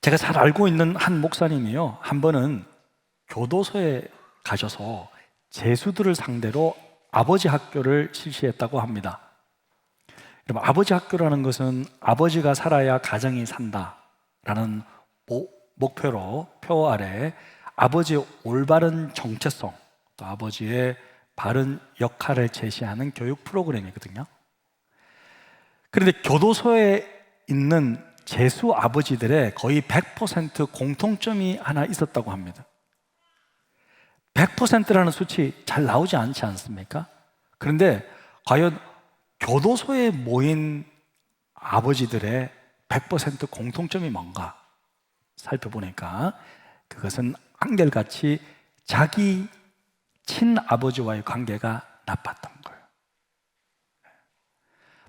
제가 잘 알고 있는 한 목사님이요, 한 번은 교도소에 가셔서 죄수들을 상대로 아버지 학교를 실시했다고 합니다. 여러분, 아버지 학교라는 것은 아버지가 살아야 가정이 산다라는 목표로 표 아래 아버지의 올바른 정체성, 또 아버지의 바른 역할을 제시하는 교육 프로그램이거든요. 그런데 교도소에 있는 죄수 아버지들의 거의 100% 공통점이 하나 있었다고 합니다. 100%라는 수치 잘 나오지 않지 않습니까? 그런데 과연 교도소에 모인 아버지들의 100% 공통점이 뭔가 살펴보니까 그것은 한결같이 자기 친아버지와의 관계가 나빴던 거예요.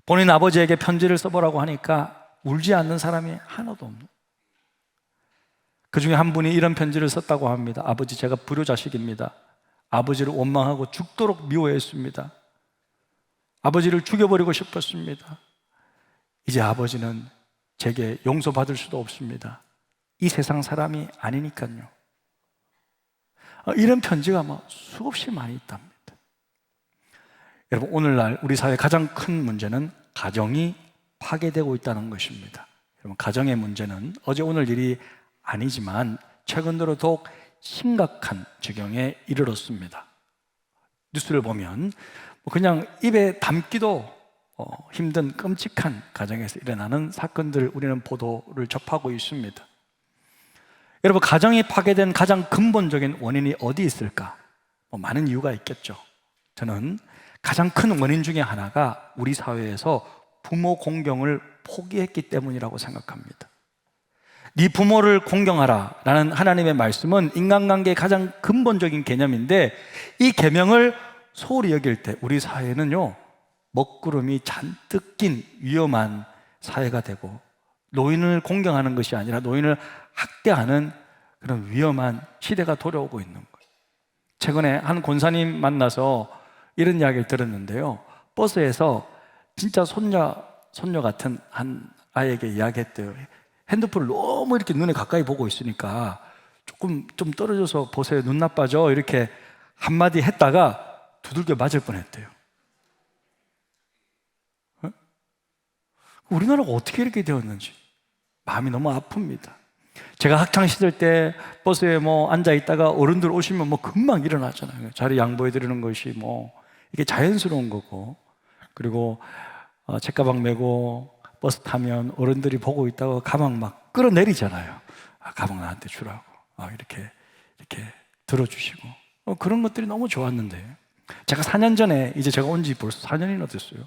본인 아버지에게 편지를 써보라고 하니까 울지 않는 사람이 하나도 없는, 그 중에 한 분이 이런 편지를 썼다고 합니다. 아버지, 제가 불효자식입니다. 아버지를 원망하고 죽도록 미워했습니다. 아버지를 죽여버리고 싶었습니다. 이제 아버지는 제게 용서받을 수도 없습니다. 이 세상 사람이 아니니까요. 이런 편지가 수없이 많이 있답니다. 여러분, 오늘날 우리 사회의 가장 큰 문제는 가정이 파괴되고 있다는 것입니다. 여러분, 가정의 문제는 어제 오늘 일이 아니지만 최근 들어 더욱 심각한 지경에 이르렀습니다. 뉴스를 보면 그냥 입에 담기도 힘든 끔찍한 가정에서 일어나는 사건들을 우리는 보도를 접하고 있습니다. 여러분, 가정이 파괴된 가장 근본적인 원인이 어디 있을까? 많은 이유가 있겠죠. 저는 가장 큰 원인 중에 하나가 우리 사회에서 부모 공경을 포기했기 때문이라고 생각합니다. 네 부모를 공경하라 라는 하나님의 말씀은 인간관계의 가장 근본적인 개념인데, 이 계명을 소홀히 여길 때 우리 사회는요, 먹구름이 잔뜩 낀 위험한 사회가 되고, 노인을 공경하는 것이 아니라 노인을 학대하는 그런 위험한 시대가 돌아오고 있는 거예요. 최근에 한 권사님 만나서 이런 이야기를 들었는데요, 버스에서 진짜 손녀 같은 한 아이에게 이야기했대요. 핸드폰을 너무 이렇게 눈에 가까이 보고 있으니까 좀 떨어져서 보세요, 눈 나빠져, 이렇게 한마디 했다가 두들겨 맞을 뻔했대요. 우리나라가 어떻게 이렇게 되었는지 마음이 너무 아픕니다. 제가 학창시절 때 버스에 앉아 있다가 어른들 오시면 금방 일어나잖아요. 자리 양보해 드리는 것이 이게 자연스러운 거고, 그리고 책가방 메고 버스 타면 어른들이 보고 있다가 가방 막 끌어내리잖아요. 가방 나한테 주라고 이렇게 들어주시고, 그런 것들이 너무 좋았는데, 제가 4년 전에, 이제 제가 온 지 벌써 4년이나 됐어요.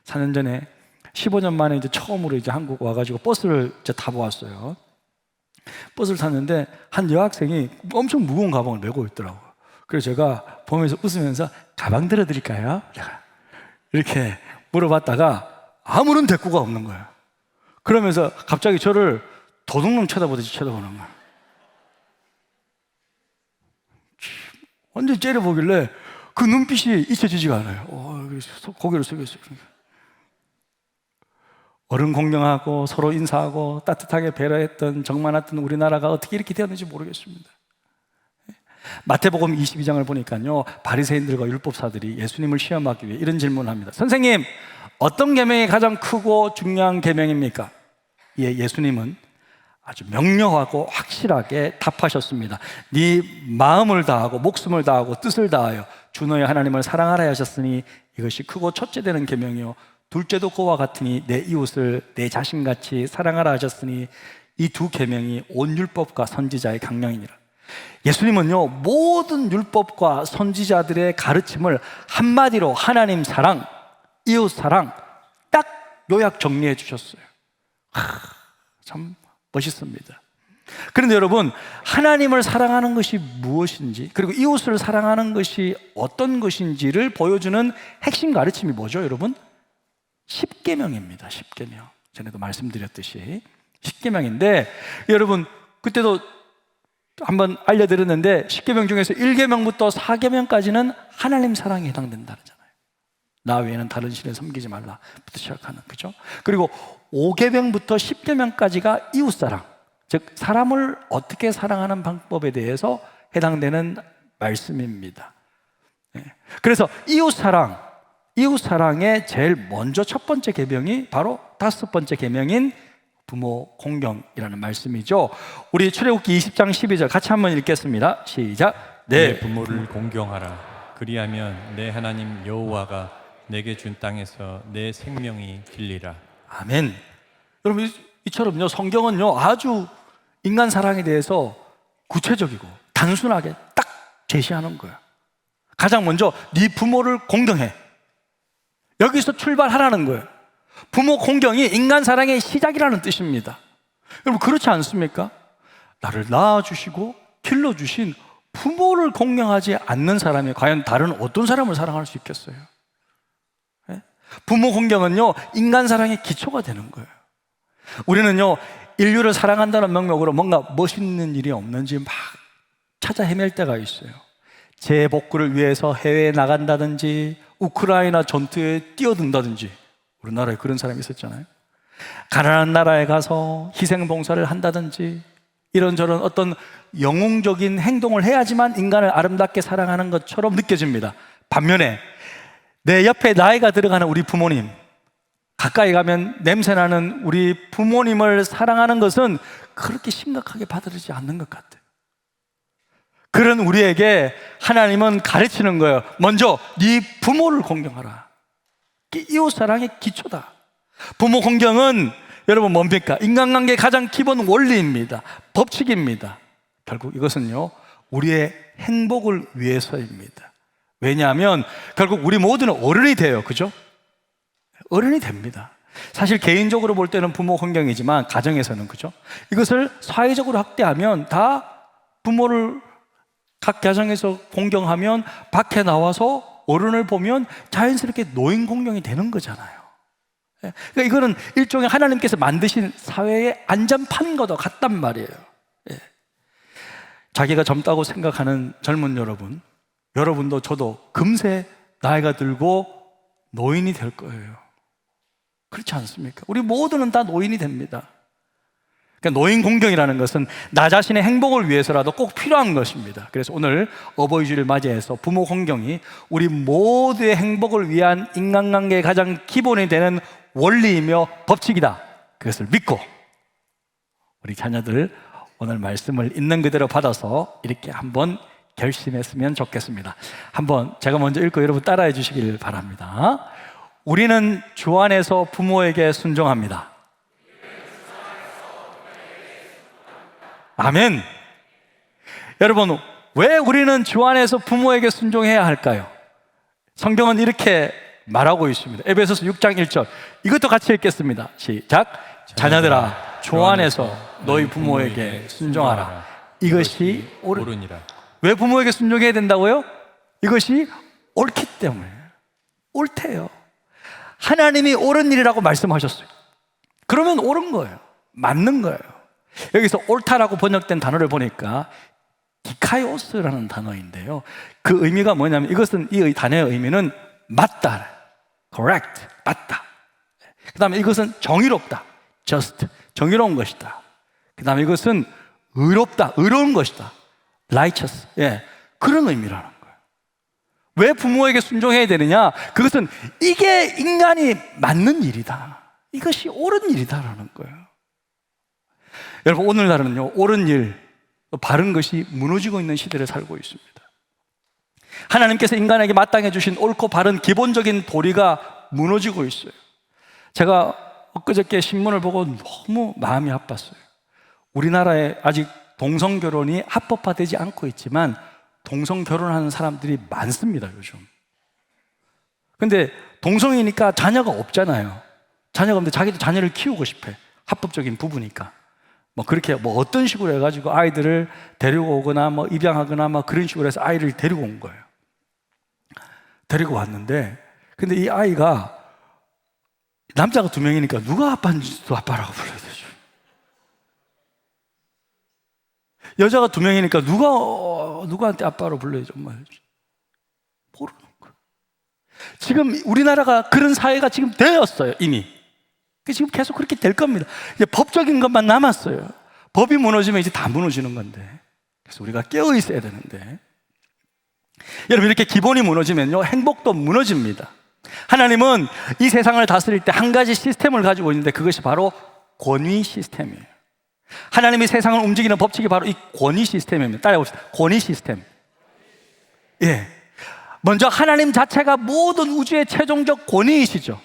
4년 전에 15년 만에 처음으로 한국 와가지고 버스를 타보았어요. 버스를 탔는데 한 여학생이 엄청 무거운 가방을 메고 있더라고요. 그래서 제가 보면서 웃으면서 가방 들어드릴까요? 이렇게 물어봤다가 아무런 대꾸가 없는 거예요. 그러면서 갑자기 저를 도둑놈 쳐다보듯이 쳐다보는 거예요. 완전히 째려보길래 그 눈빛이 잊혀지지가 않아요. 고개를 숙였어요. 어른 공경하고 서로 인사하고 따뜻하게 배려했던 정 많았던 우리나라가 어떻게 이렇게 되었는지 모르겠습니다. 마태복음 22장을 보니까요, 바리새인들과 율법사들이 예수님을 시험하기 위해 이런 질문을 합니다. 선생님, 어떤 계명이 가장 크고 중요한 계명입니까? 예수님은 아주 명료하고 확실하게 답하셨습니다. 네 마음을 다하고 목숨을 다하고 뜻을 다하여 주 너의 하나님을 사랑하라 하셨으니 이것이 크고 첫째 되는 계명이요, 둘째도 그와 같으니 내 이웃을 내 자신같이 사랑하라 하셨으니 이 두 계명이 온 율법과 선지자의 강령이니라. 예수님은요, 모든 율법과 선지자들의 가르침을 한마디로 하나님 사랑, 이웃 사랑 딱 요약 정리해 주셨어요. 참 멋있습니다. 그런데 여러분, 하나님을 사랑하는 것이 무엇인지, 그리고 이웃을 사랑하는 것이 어떤 것인지를 보여주는 핵심 가르침이 뭐죠, 여러분? 십계명입니다. 십계명. 전에도 말씀드렸듯이 십계명인데, 여러분 그때도 한번 알려드렸는데, 십계명 중에서 1계명부터 4계명까지는 하나님 사랑에 해당된다잖아요. 나 외에는 다른 신을 섬기지 말라부터 시작하는, 그죠? 그리고 5계명부터 10계명까지가 이웃사랑. 즉 사람을 어떻게 사랑하는 방법에 대해서 해당되는 말씀입니다. 그래서 이웃사랑의 제일 먼저 첫 번째 계명이 바로 다섯 번째 계명인 부모 공경이라는 말씀이죠. 우리 출애굽기 20장 12절 같이 한번 읽겠습니다. 시작. 내 부모를 공경하라. 그리하면 내 하나님 여호와가 내게 준 땅에서 내 생명이 길리라. 아멘. 여러분, 이처럼요, 성경은요 아주 인간 사랑에 대해서 구체적이고 단순하게 딱 제시하는 거예요. 가장 먼저 네 부모를 공경해. 여기서 출발하라는 거예요. 부모 공경이 인간 사랑의 시작이라는 뜻입니다. 여러분, 그렇지 않습니까? 나를 낳아주시고 길러주신 부모를 공경하지 않는 사람이 과연 다른 어떤 사람을 사랑할 수 있겠어요? 부모 공경은요 인간 사랑의 기초가 되는 거예요. 우리는요 인류를 사랑한다는 명목으로 뭔가 멋있는 일이 없는지 막 찾아 헤맬 때가 있어요. 제 복구를 위해서 해외에 나간다든지 우크라이나 전투에 뛰어든다든지, 우리나라에 그런 사람이 있었잖아요. 가난한 나라에 가서 희생봉사를 한다든지 이런저런 어떤 영웅적인 행동을 해야지만 인간을 아름답게 사랑하는 것처럼 느껴집니다. 반면에 내 옆에 나이가 들어가는 우리 부모님, 가까이 가면 냄새나는 우리 부모님을 사랑하는 것은 그렇게 심각하게 받아들이지 않는 것 같아요. 그런 우리에게 하나님은 가르치는 거예요. 먼저 네 부모를 공경하라. 이웃사랑의 기초다. 부모 공경은 여러분 뭡니까? 인간관계의 가장 기본 원리입니다. 법칙입니다. 결국 이것은요 우리의 행복을 위해서입니다. 왜냐하면 결국 우리 모두는 어른이 돼요. 그죠? 어른이 됩니다. 사실 개인적으로 볼 때는 부모 공경이지만 가정에서는, 그죠? 이것을 사회적으로 확대하면 다 부모를 각 가정에서 공경하면 밖에 나와서 어른을 보면 자연스럽게 노인 공경이 되는 거잖아요. 그러니까 이거는 일종의 하나님께서 만드신 사회의 안전판과도 같단 말이에요. 자기가 젊다고 생각하는 젊은 여러분도 저도 금세 나이가 들고 노인이 될 거예요. 그렇지 않습니까? 우리 모두는 다 노인이 됩니다. 그러니까 노인 공경이라는 것은 나 자신의 행복을 위해서라도 꼭 필요한 것입니다. 그래서 오늘 어버이주를 맞이해서 부모 공경이 우리 모두의 행복을 위한 인간관계의 가장 기본이 되는 원리이며 법칙이다, 그것을 믿고 우리 자녀들 오늘 말씀을 있는 그대로 받아서 이렇게 한번 결심했으면 좋겠습니다. 한번 제가 먼저 읽고 여러분 따라해 주시길 바랍니다. 우리는 주 안에서 부모에게 순종합니다. 아멘. 여러분, 왜 우리는 주 안에서 부모에게 순종해야 할까요? 성경은 이렇게 말하고 있습니다. 에베소서 6장 1절, 이것도 같이 읽겠습니다. 시작. 자녀들아, 주 안에서 너희 부모에게 순종하라. 이것이 옳으니라. 왜 부모에게 순종해야 된다고요? 이것이 옳기 때문에. 옳대요. 하나님이 옳은 일이라고 말씀하셨어요. 그러면 옳은 거예요. 맞는 거예요. 여기서 옳다라고 번역된 단어를 보니까 디카이오스라는 단어인데요, 그 의미가 뭐냐면 이것은 이 단어의 의미는 맞다, correct, 맞다. 그 다음에 이것은 정의롭다, just, 정의로운 것이다. 그 다음에 이것은 의롭다, 의로운 것이다, righteous, 그런 의미라는 거예요. 왜 부모에게 순종해야 되느냐? 그것은 이게 인간이 맞는 일이다, 이것이 옳은 일이다라는 거예요. 여러분, 오늘날은요 옳은 일, 바른 것이 무너지고 있는 시대를 살고 있습니다. 하나님께서 인간에게 마땅해 주신 옳고 바른 기본적인 도리가 무너지고 있어요. 제가 엊그저께 신문을 보고 너무 마음이 아팠어요. 우리나라에 아직 동성결혼이 합법화되지 않고 있지만 동성결혼하는 사람들이 많습니다, 요즘. 근데 동성이니까 자녀가 없잖아요. 자녀가 없는데 자기도 자녀를 키우고 싶어. 합법적인 부부니까. 그렇게 어떤 식으로 해가지고 아이들을 데리고 오거나 입양하거나 그런 식으로 해서 아이를 데리고 온 거예요. 데리고 왔는데, 근데 이 아이가 남자가 2명이니까 누가 아빠인지도 아빠라고 불러야 되죠. 여자가 2명이니까 누구한테 아빠로 불러야죠. 모르는 거예요. 지금 우리나라가 그런 사회가 지금 되었어요, 이미. 지금 계속 그렇게 될 겁니다. 이제 법적인 것만 남았어요. 법이 무너지면 이제 다 무너지는 건데, 그래서 우리가 깨어 있어야 되는데, 여러분, 이렇게 기본이 무너지면요, 행복도 무너집니다. 하나님은 이 세상을 다스릴 때 한 가지 시스템을 가지고 있는데, 그것이 바로 권위 시스템이에요. 하나님이 세상을 움직이는 법칙이 바로 이 권위 시스템입니다. 따라해봅시다. 권위 시스템. 예. 먼저 하나님 자체가 모든 우주의 최종적 권위이시죠.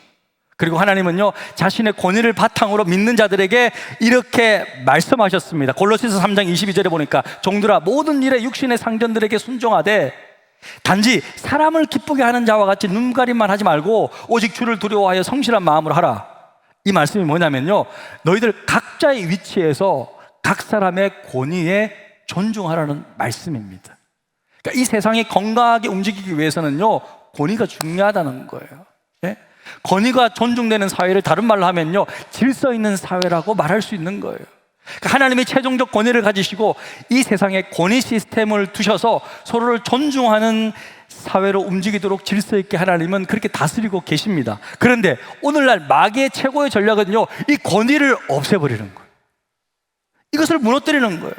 그리고 하나님은요, 자신의 권위를 바탕으로 믿는 자들에게 이렇게 말씀하셨습니다. 골로새서 3장 22절에 보니까, 종들아 모든 일에 육신의 상전들에게 순종하되 단지 사람을 기쁘게 하는 자와 같이 눈가림만 하지 말고 오직 주를 두려워하여 성실한 마음으로 하라. 이 말씀이 뭐냐면요, 너희들 각자의 위치에서 각 사람의 권위에 존중하라는 말씀입니다. 그러니까 이 세상이 건강하게 움직이기 위해서는요, 권위가 중요하다는 거예요. 예? 권위가 존중되는 사회를 다른 말로 하면요, 질서 있는 사회라고 말할 수 있는 거예요. 그러니까 하나님이 최종적 권위를 가지시고 이 세상에 권위 시스템을 두셔서 서로를 존중하는 사회로 움직이도록 질서 있게 하나님은 그렇게 다스리고 계십니다. 그런데 오늘날 마귀의 최고의 전략은요, 이 권위를 없애버리는 거예요. 이것을 무너뜨리는 거예요.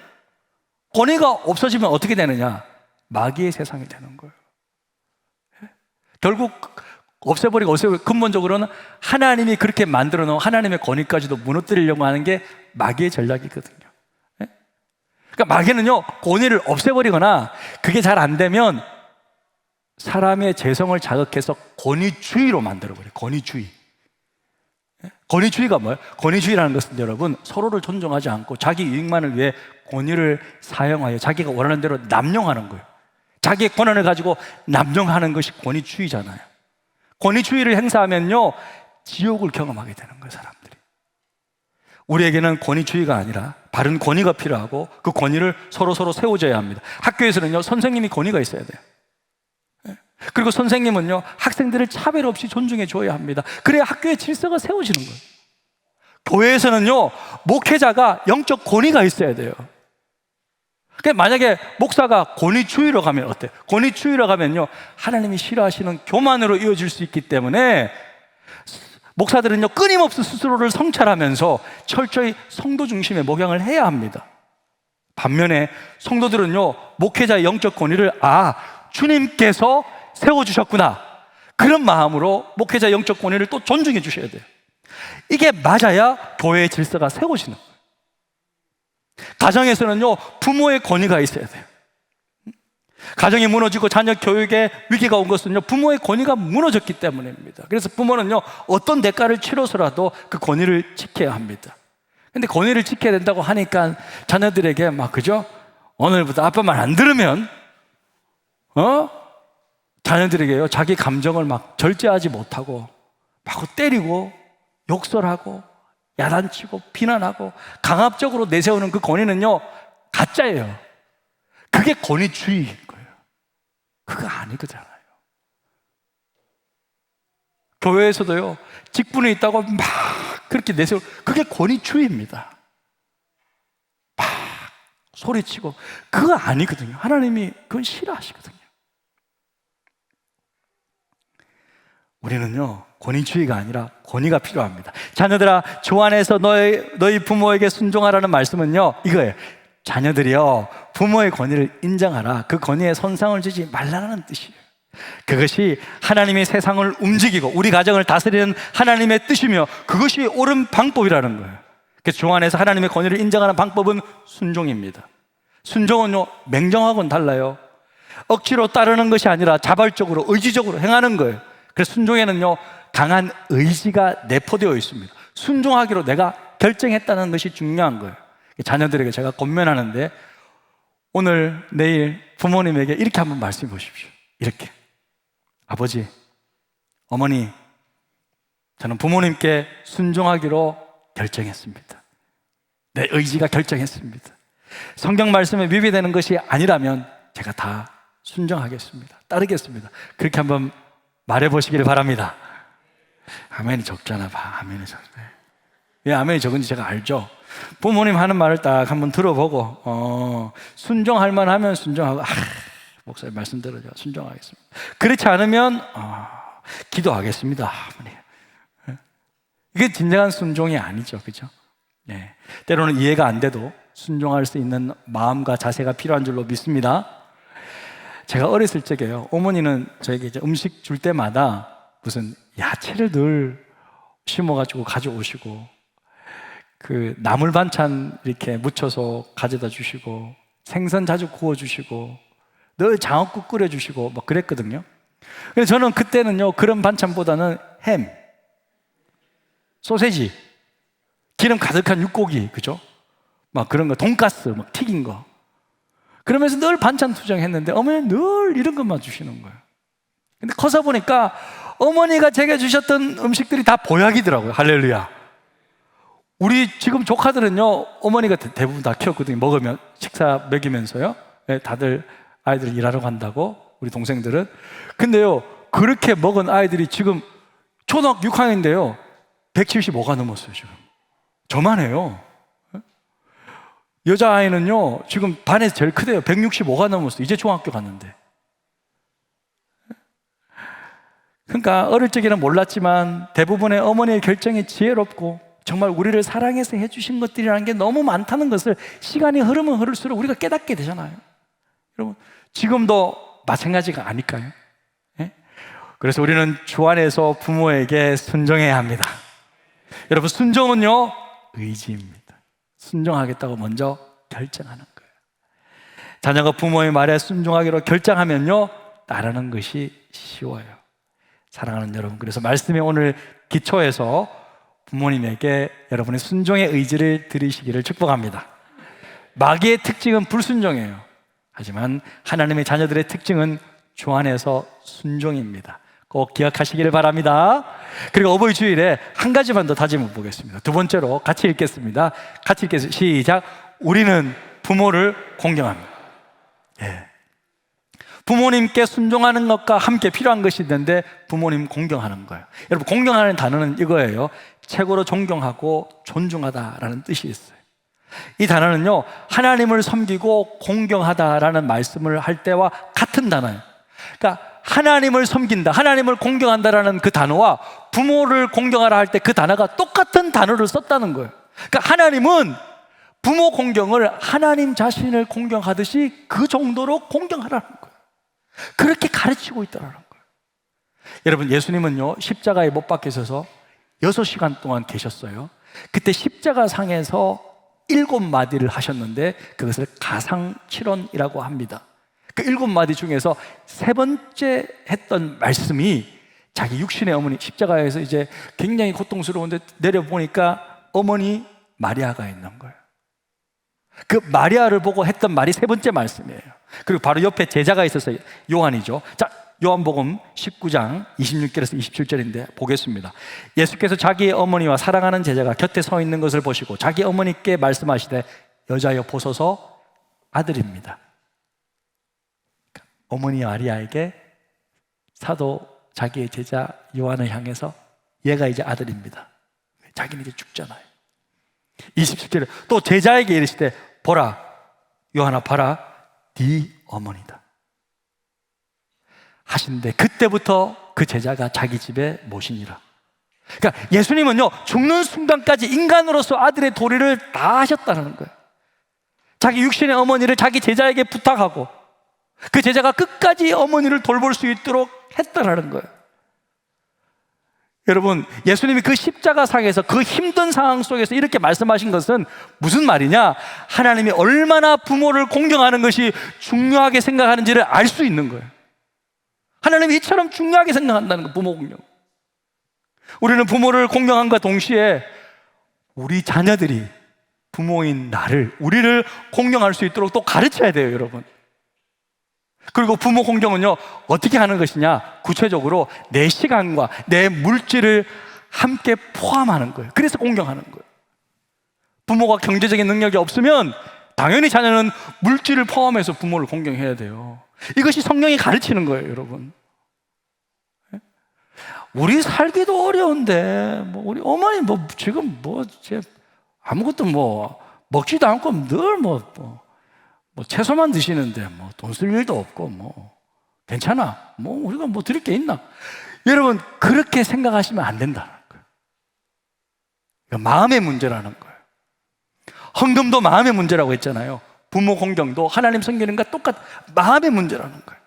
권위가 없어지면 어떻게 되느냐? 마귀의 세상이 되는 거예요. 결국 없애버리고 근본적으로는 하나님이 그렇게 만들어 놓은 하나님의 권위까지도 무너뜨리려고 하는 게 마귀의 전략이거든요. 그러니까 마귀는요, 권위를 없애버리거나 그게 잘 안 되면 사람의 재성을 자극해서 권위주의로 만들어버려요. 권위주의. 권위주의가 뭐예요? 권위주의라는 것은 여러분, 서로를 존중하지 않고 자기 이익만을 위해 권위를 사용하여 자기가 원하는 대로 남용하는 거예요. 자기의 권한을 가지고 남용하는 것이 권위주의잖아요. 권위주의를 행사하면요, 지옥을 경험하게 되는 거예요, 사람들이. 우리에게는 권위주의가 아니라 바른 권위가 필요하고 그 권위를 서로 세워줘야 합니다. 학교에서는요, 선생님이 권위가 있어야 돼요. 그리고 선생님은요, 학생들을 차별 없이 존중해 줘야 합니다. 그래야 학교의 질서가 세워지는 거예요. 교회에서는요, 목회자가 영적 권위가 있어야 돼요. 그러니까 만약에 목사가 권위주의로 가면 어때요? 권위주의로 가면요, 하나님이 싫어하시는 교만으로 이어질 수 있기 때문에 목사들은요, 끊임없이 스스로를 성찰하면서 철저히 성도 중심의 목양을 해야 합니다. 반면에 성도들은요, 목회자의 영적 권위를 주님께서 세워주셨구나, 그런 마음으로 목회자의 영적 권위를 또 존중해 주셔야 돼요. 이게 맞아야 교회의 질서가 세워지는 거예요. 가정에서는요, 부모의 권위가 있어야 돼요. 가정이 무너지고 자녀 교육에 위기가 온 것은요, 부모의 권위가 무너졌기 때문입니다. 그래서 부모는요, 어떤 대가를 치러서라도 그 권위를 지켜야 합니다. 근데 권위를 지켜야 된다고 하니까 자녀들에게 그죠? 오늘부터 아빠 말 안 들으면 자녀들에게요, 자기 감정을 절제하지 못하고 때리고 욕설하고 야단치고 비난하고 강압적으로 내세우는 그 권위는요, 가짜예요. 그게 권위주의인 거예요. 그거 아니거든요. 교회에서도요, 직분이 있다고 그렇게 내세우고, 그게 권위주의입니다. 소리치고, 그거 아니거든요. 하나님이 그건 싫어하시거든요. 우리는요, 권위주의가 아니라 권위가 필요합니다. 자녀들아, 주 안에서 너희 부모에게 순종하라는 말씀은요, 이거예요. 자녀들이요, 부모의 권위를 인정하라. 그 권위에 손상을 주지 말라는 뜻이에요. 그것이 하나님이 세상을 움직이고 우리 가정을 다스리는 하나님의 뜻이며 그것이 옳은 방법이라는 거예요. 그래서 주 안에서 하나님의 권위를 인정하는 방법은 순종입니다. 순종은요, 맹정하고는 달라요. 억지로 따르는 것이 아니라 자발적으로 의지적으로 행하는 거예요. 그래서 순종에는요, 강한 의지가 내포되어 있습니다. 순종하기로 내가 결정했다는 것이 중요한 거예요. 자녀들에게 제가 권면하는데, 오늘 내일 부모님에게 이렇게 한번 말씀해 보십시오. 이렇게: 아버지, 어머니, 저는 부모님께 순종하기로 결정했습니다. 내 의지가 결정했습니다. 성경 말씀에 위배되는 것이 아니라면 제가 다 순종하겠습니다. 따르겠습니다. 그렇게 한번 말해보시길 바랍니다. 아멘이 적잖아. 아멘이 적네. 왜 아멘이 적은지 제가 알죠. 부모님 하는 말을 딱 한번 들어보고 순종할 만하면 순종하고, 목사님 말씀 들어줘, 순종하겠습니다. 그렇지 않으면 기도하겠습니다. 이게 진정한 순종이 아니죠, 그죠? 네. 때로는 이해가 안 돼도 순종할 수 있는 마음과 자세가 필요한 줄로 믿습니다. 제가 어렸을 적에요, 어머니는 저에게 이제 음식 줄 때마다 무슨 야채를 늘 심어가지고 가져오시고, 그 나물 반찬 이렇게 무쳐서 가져다 주시고, 생선 자주 구워주시고, 늘 장어국 끓여주시고 막 그랬거든요. 그래서 저는 그때는요, 그런 반찬보다는 햄, 소세지, 기름 가득한 육고기, 그죠? 막 그런 거, 돈가스 막 튀긴 거, 그러면서 늘 반찬 투정했는데 어머니는 늘 이런 것만 주시는 거예요. 근데 커서 보니까 어머니가 제게 주셨던 음식들이 다 보약이더라고요. 할렐루야. 우리 지금 조카들은요, 어머니가 대부분 다 키웠거든요. 먹으면, 식사 먹이면서요. 네, 다들 아이들 일하러 간다고, 우리 동생들은. 근데요, 그렇게 먹은 아이들이 지금 초등학교 6학년인데요 175가 넘었어요. 지금 저만 해요. 여자아이는요 지금 반에서 제일 크대요. 165가 넘었어요. 이제 중학교 갔는데. 그러니까 어릴 적에는 몰랐지만 대부분의 어머니의 결정이 지혜롭고 정말 우리를 사랑해서 해주신 것들이라는 게 너무 많다는 것을 시간이 흐르면 흐를수록 우리가 깨닫게 되잖아요. 여러분, 지금도 마찬가지가 아닐까요? 예? 그래서 우리는 주 안에서 부모에게 순종해야 합니다. 여러분, 순종은요 의지입니다. 순종하겠다고 먼저 결정하는 거예요. 자녀가 부모의 말에 순종하기로 결정하면요 따르는 것이 쉬워요. 사랑하는 여러분, 그래서 말씀의 오늘 기초에서 부모님에게 여러분의 순종의 의지를 들이시기를 축복합니다. 마귀의 특징은 불순종이에요. 하지만 하나님의 자녀들의 특징은 주 안에서 순종입니다. 꼭 기억하시기를 바랍니다. 그리고 어버이 주일에 한 가지만 더 다짐해 보겠습니다. 두 번째로 같이 읽겠습니다. 같이 읽겠습니다. 시작. 우리는 부모를 공경합니다. 예. 부모님께 순종하는 것과 함께 필요한 것이 있는데 부모님 공경하는 거예요. 여러분, 공경하는 단어는 이거예요. 최고로 존경하고 존중하다라는 뜻이 있어요. 이 단어는요 하나님을 섬기고 공경하다라는 말씀을 할 때와 같은 단어예요. 그러니까 하나님을 섬긴다, 하나님을 공경한다라는 그 단어와 부모를 공경하라 할 때 그 단어가 똑같은 단어를 썼다는 거예요. 그러니까 하나님은 부모 공경을 하나님 자신을 공경하듯이 그 정도로 공경하라는 거예요. 그렇게 가르치고 있다는 거예요. 여러분, 예수님은요 십자가에 못 박히셔서 6시간 동안 계셨어요. 그때 십자가 상에서 7마디를 하셨는데 그것을 가상칠언이라고 합니다. 그 7마디 중에서 세 번째 했던 말씀이 자기 육신의 어머니, 십자가에서 이제 굉장히 고통스러운데 내려보니까 어머니 마리아가 있는 거예요. 그 마리아를 보고 했던 말이 세 번째 말씀이에요. 그리고 바로 옆에 제자가 있었어요. 요한이죠. 자, 요한복음 19장 26절에서 27절인데 보겠습니다. 예수께서 자기의 어머니와 사랑하는 제자가 곁에 서 있는 것을 보시고 자기 어머니께 말씀하시되 여자여 보소서 아들입니다. 어머니 마리아에게 사도 자기의 제자 요한을 향해서 얘가 이제 아들입니다. 자기는 이제 죽잖아요. 27절에 또 제자에게 이르시되 보라 요한아 봐라 네 어머니다 하신데 그때부터 그 제자가 자기 집에 모시니라. 그러니까 예수님은요 죽는 순간까지 인간으로서 아들의 도리를 다 하셨다는 거예요. 자기 육신의 어머니를 자기 제자에게 부탁하고 그 제자가 끝까지 어머니를 돌볼 수 있도록 했다는 거예요. 여러분, 예수님이 그 십자가상에서 그 힘든 상황 속에서 이렇게 말씀하신 것은 무슨 말이냐? 하나님이 얼마나 부모를 공경하는 것이 중요하게 생각하는지를 알 수 있는 거예요. 하나님이 이처럼 중요하게 생각한다는 거예요. 부모 공경. 우리는 부모를 공경함과 동시에 우리 자녀들이 부모인 나를, 우리를 공경할 수 있도록 또 가르쳐야 돼요, 여러분. 그리고 부모 공경은요 어떻게 하는 것이냐? 구체적으로 내 시간과 내 물질을 함께 포함하는 거예요. 그래서 공경하는 거예요. 부모가 경제적인 능력이 없으면 당연히 자녀는 물질을 포함해서 부모를 공경해야 돼요. 이것이 성경이 가르치는 거예요, 여러분. 우리 살기도 어려운데 뭐 우리 어머니 뭐 지금 뭐 아무것도 뭐 먹지도 않고 늘 뭐 채소만 드시는데 뭐 돈 쓸 일도 없고 뭐 괜찮아. 뭐 우리가 뭐 드릴 게 있나? 여러분, 그렇게 생각하시면 안 된다는 거예요. 마음의 문제라는 거예요. 헌금도 마음의 문제라고 했잖아요. 부모 공경도 하나님 섬기는 것과 똑같 마음의 문제라는 거예요.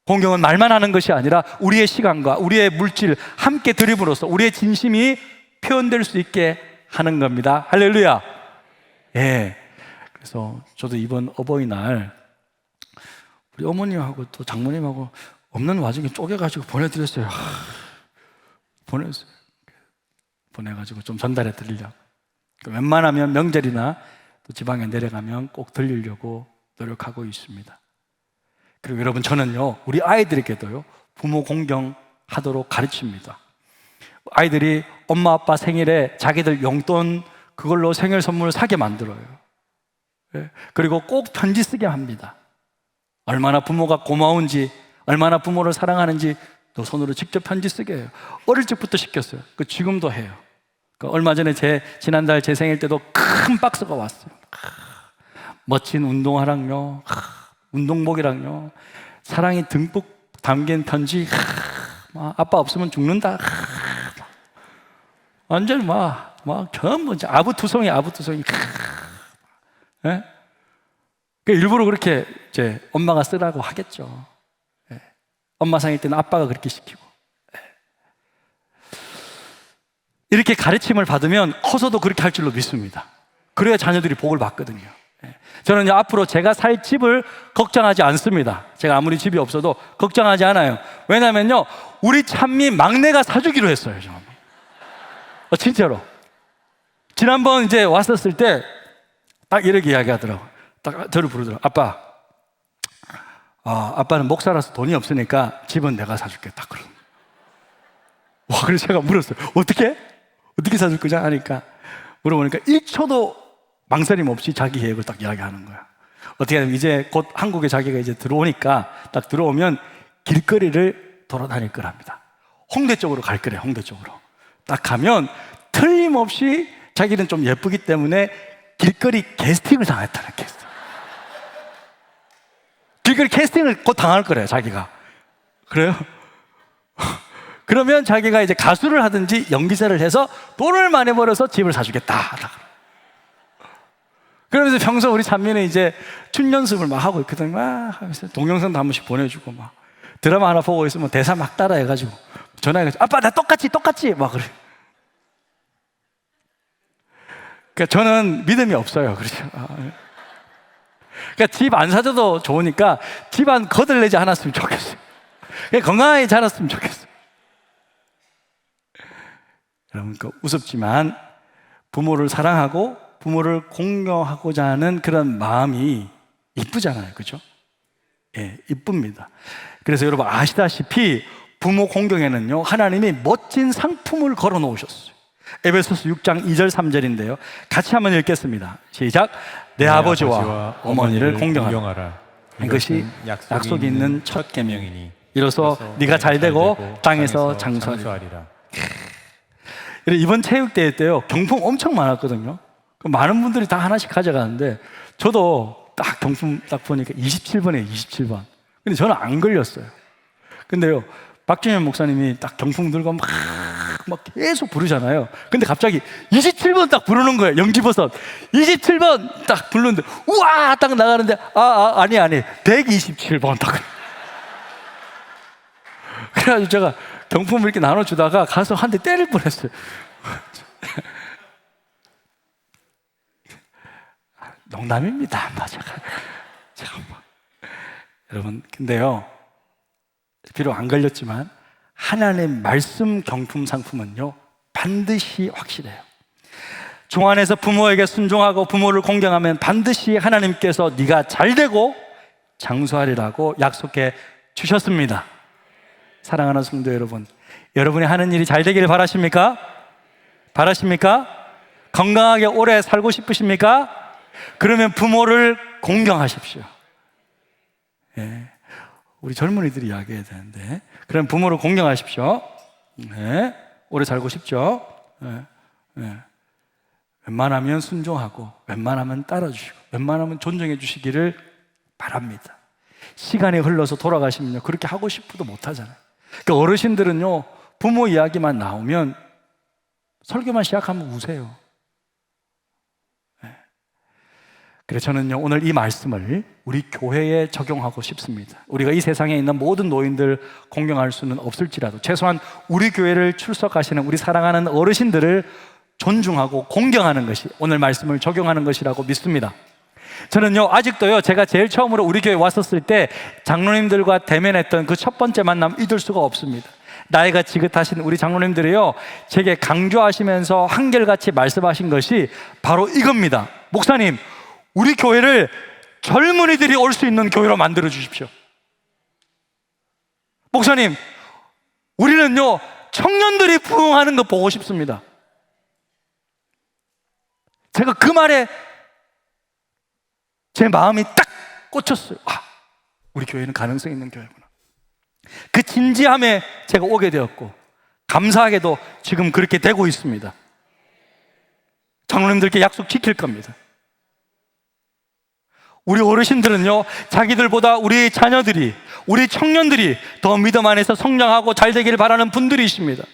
공경은 말만 하는 것이 아니라 우리의 시간과 우리의 물질 함께 드림으로써 우리의 진심이 표현될 수 있게 하는 겁니다. 할렐루야. 예. 그래서 저도 이번 어버이날 우리 어머님하고 또 장모님하고 없는 와중에 쪼개가지고 보내드렸어요. 보내가지고 좀 전달해 드리려고. 웬만하면 명절이나 또 지방에 내려가면 꼭 들리려고 노력하고 있습니다. 그리고 여러분, 저는요, 우리 아이들에게도요, 부모 공경하도록 가르칩니다. 아이들이 엄마 아빠 생일에 자기들 용돈 그걸로 생일 선물 사게 만들어요. 예. 그리고 꼭 편지 쓰게 합니다. 얼마나 부모가 고마운지, 얼마나 부모를 사랑하는지 또 손으로 직접 편지 쓰게 해요. 어릴 적부터 시켰어요. 지금도 해요. 얼마 전에 지난달 제 생일 때도 큰 박스가 왔어요. 멋진 운동화랑요, 운동복이랑요, 사랑이 듬뿍 담긴 편지. 아빠 없으면 죽는다. 완전 전부 아부투성이. 예? 일부러 그렇게 이제 엄마가 쓰라고 하겠죠. 예. 엄마 생일 때는 아빠가 그렇게 시키고. 예. 이렇게 가르침을 받으면 커서도 그렇게 할 줄로 믿습니다. 그래야 자녀들이 복을 받거든요. 예. 저는 앞으로 제가 살 집을 걱정하지 않습니다. 제가 아무리 집이 없어도 걱정하지 않아요. 왜냐면요, 우리 찬미 막내가 사주기로 했어요. 저는. 진짜로. 지난번 이제 왔었을 때 딱 이렇게 이야기하더라고요. 딱 저를 부르더라고요. 아빠, 아빠는 목사라서 돈이 없으니까 집은 내가 사줄게. 딱 그러는 거예요. 와, 그래서 제가 물었어요. 어떻게 사줄 거냐 하니까, 물어보니까 1초도 망설임 없이 자기 계획을 딱 이야기하는 거야. 어떻게 하면 이제 곧 한국에 자기가 이제 들어오니까, 딱 들어오면 길거리를 돌아다닐 거랍니다. 홍대 쪽으로 갈 거래. 홍대 쪽으로 딱 가면 틀림없이 자기는 좀 예쁘기 때문에 길거리 캐스팅을 당했다는. 캐스팅. 길거리 캐스팅을 곧 당할 거래요, 자기가. 그래요? 그러면 자기가 이제 가수를 하든지 연기자를 해서 돈을 많이 벌어서 집을 사주겠다. 그러면서 평소 우리 찬미는 이제 춤 연습을 막 하고 있거든. 막 하면서 동영상도 한 번씩 보내주고, 막 드라마 하나 보고 있으면 대사 막 따라해가지고 전화해가지고 아빠 나 똑같이 막 그래. 그러니까 저는 믿음이 없어요. 그렇죠. 그러니까 집 안 사줘도 좋으니까 집안 거들내지 않았으면 좋겠어요. 건강하게 자랐으면 좋겠어요. 여러분, 우습지만 부모를 사랑하고 부모를 공경하고자 하는 그런 마음이 이쁘잖아요. 그렇죠? 예, 이쁩니다. 그래서 여러분 아시다시피 부모 공경에는요, 하나님이 멋진 상품을 걸어 놓으셨어요. 에베소서 6장 2절 3절인데요. 같이 한번 읽겠습니다. 시작. 내 아버지와 어머니를 공경하라. 이것이 약속이 있는 첫 계명이니 이로써 네가 잘되고 땅에서 장수하리라. 이번 체육대회 때요, 경품 엄청 많았거든요. 많은 분들이 다 하나씩 가져가는데 저도 딱 경품 딱 보니까 27번이에요. 27번. 근데 저는 안 걸렸어요. 근데요, 박준현 목사님이 딱 경품 들고 막 계속 부르잖아요. 근데 갑자기 27번 딱 부르는 거예요. 영지버섯 27번 딱 부르는데 우와 딱 나가는데 아니 127번 딱. 그래가지고 제가 경품을 이렇게 나눠주다가 가서 한 대 때릴 뻔했어요. 농담입니다. 잠깐만. 여러분, 근데요, 비록 안 걸렸지만 하나님 말씀 경품 상품은요, 반드시 확실해요. 종 안에서 부모에게 순종하고 부모를 공경하면 반드시 하나님께서 네가 잘되고 장수하리라고 약속해 주셨습니다. 사랑하는 성도 여러분, 여러분이 하는 일이 잘 되기를 바라십니까? 건강하게 오래 살고 싶으십니까? 그러면 부모를 공경하십시오. 예. 우리 젊은이들이 이야기해야 되는데, 그럼 부모를 공경하십시오. 네. 오래 살고 싶죠? 네. 네. 웬만하면 순종하고, 웬만하면 따라주시고, 웬만하면 존중해 주시기를 바랍니다. 시간이 흘러서 돌아가시면요, 그렇게 하고 싶어도 못하잖아요. 그러니까 어르신들은요, 부모 이야기만 나오면 설교만 시작하면 우세요. 그래서 저는요, 오늘 이 말씀을 우리 교회에 적용하고 싶습니다. 우리가 이 세상에 있는 모든 노인들 공경할 수는 없을지라도 최소한 우리 교회를 출석하시는 우리 사랑하는 어르신들을 존중하고 공경하는 것이 오늘 말씀을 적용하는 것이라고 믿습니다. 저는요, 아직도요, 제가 제일 처음으로 우리 교회 왔었을 때 장로님들과 대면했던 그 첫 번째 만남 잊을 수가 없습니다. 나이가 지긋하신 우리 장로님들이요, 제게 강조하시면서 한결같이 말씀하신 것이 바로 이겁니다. 목사님, 우리 교회를 젊은이들이 올 수 있는 교회로 만들어 주십시오. 목사님, 우리는요, 청년들이 부흥하는 거 보고 싶습니다. 제가 그 말에 제 마음이 딱 꽂혔어요. 아, 우리 교회는 가능성 있는 교회구나. 그 진지함에 제가 오게 되었고, 감사하게도 지금 그렇게 되고 있습니다. 장로님들께 약속 지킬 겁니다. 우리 어르신들은요, 자기들보다 우리 자녀들이, 우리 청년들이 더 믿음 안에서 성장하고 잘 되기를 바라는 분들이십니다.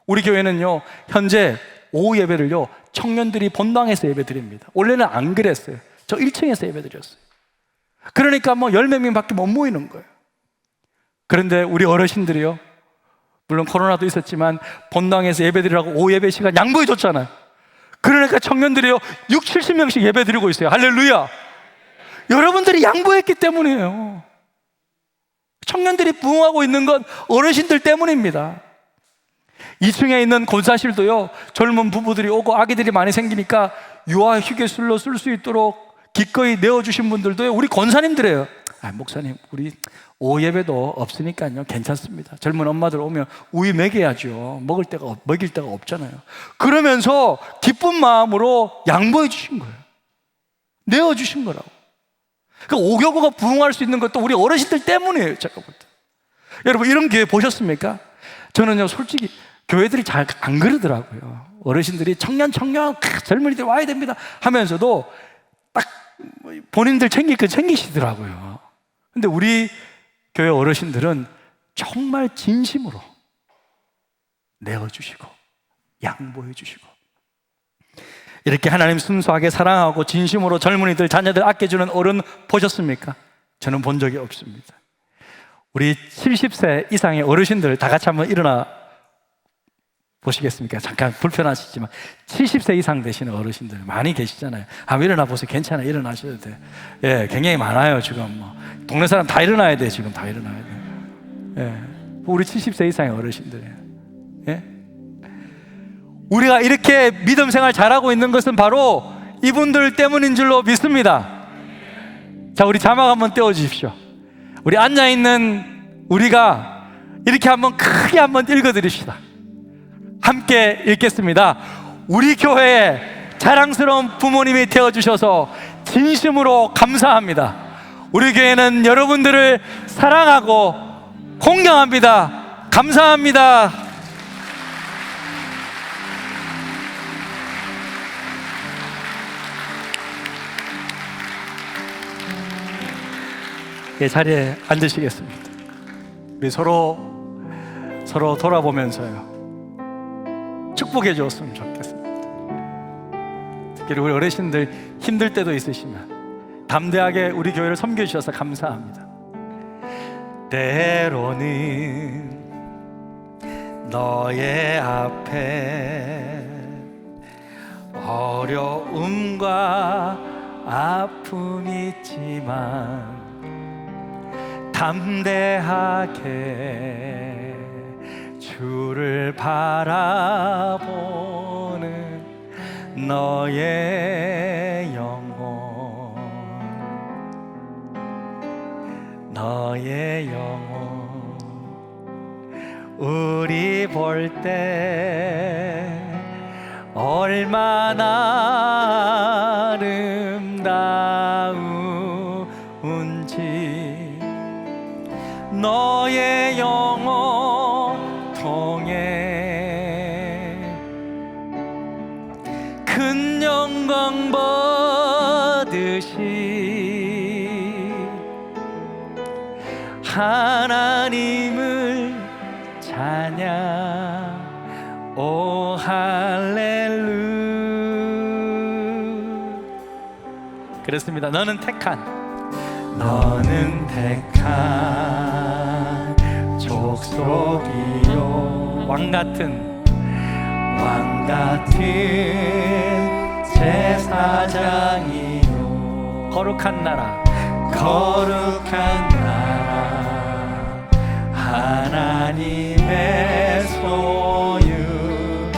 우리 교회는요, 현재 오후 예배를요, 청년들이 본당에서 예배 드립니다. 원래는 안 그랬어요. 저 1층에서 예배 드렸어요. 그러니까 뭐 10몇 명밖에 못 모이는 거예요. 그런데 우리 어르신들이요, 물론 코로나도 있었지만 본당에서 예배 드리라고 오후 예배 시간 양보해 줬잖아요. 그러니까 청년들이요, 6, 70명씩 예배 드리고 있어요. 할렐루야. 여러분들이 양보했기 때문이에요. 청년들이 부흥하고 있는 건 어르신들 때문입니다. 2층에 있는 권사실도요, 젊은 부부들이 오고 아기들이 많이 생기니까 유아 휴게실로 쓸 수 있도록 기꺼이 내어주신 분들도요, 우리 권사님들이에요. 아, 목사님, 우리 오후 예배도 없으니까요, 괜찮습니다. 젊은 엄마들 오면 우유 먹여야죠. 먹일 데가 없잖아요. 그러면서 기쁜 마음으로 양보해 주신 거예요. 내어주신 거라고. 그러니까 5교구가 부흥할 수 있는 것도 우리 어르신들 때문이에요, 제가 볼 때. 여러분, 이런 교회 보셨습니까? 저는요, 솔직히 교회들이 잘 안 그러더라고요. 어르신들이 청년 젊은이들 와야 됩니다 하면서도 딱 본인들 챙길 거 챙기시더라고요. 근데 우리 교회 어르신들은 정말 진심으로 내어주시고 양보해 주시고, 이렇게 하나님 순수하게 사랑하고 진심으로 젊은이들, 자녀들 아껴주는 어른 보셨습니까? 저는 본 적이 없습니다. 우리 70세 이상의 어르신들 다 같이 한번 일어나 보시겠습니까? 잠깐 불편하시지만 70세 이상 되시는 어르신들 많이 계시잖아요. 한번 일어나 보세요. 괜찮아요. 일어나셔도 돼요. 예, 굉장히 많아요. 지금 뭐 동네 사람 다 일어나야 돼. 지금 다 일어나야 돼. 예, 우리 70세 이상의 어르신들이에요. 예? 우리가 이렇게 믿음 생활 잘하고 있는 것은 바로 이분들 때문인 줄로 믿습니다. 자, 우리 자막 한번 떼어주십시오. 우리 앉아있는 우리가 이렇게 한번 크게 한번 읽어드립시다. 함께 읽겠습니다. 우리 교회에 자랑스러운 부모님이 되어주셔서 진심으로 감사합니다. 우리 교회는 여러분들을 사랑하고 공경합니다. 감사합니다. 예, 자리에 앉으시겠습니다. 우리 서로 돌아보면서요, 축복해 주었으면 좋겠습니다. 특히 우리 어르신들 힘들 때도 있으시면 담대하게 우리 교회를 섬겨주셔서 감사합니다. 때로는 너의 앞에 어려움과 아픔이 있지만 담대하게 주를 바라보는 너의 영혼, 너의 영혼, 우리 볼 때 얼마나 아름다운지 너의 영혼 통해 큰 영광 받으시 하나님을 찬양. 오 할렐루야. 그렇습니다. 너는 택한 족속이요 왕 같은 제사장이요 거룩한 나라 하나님의 소유된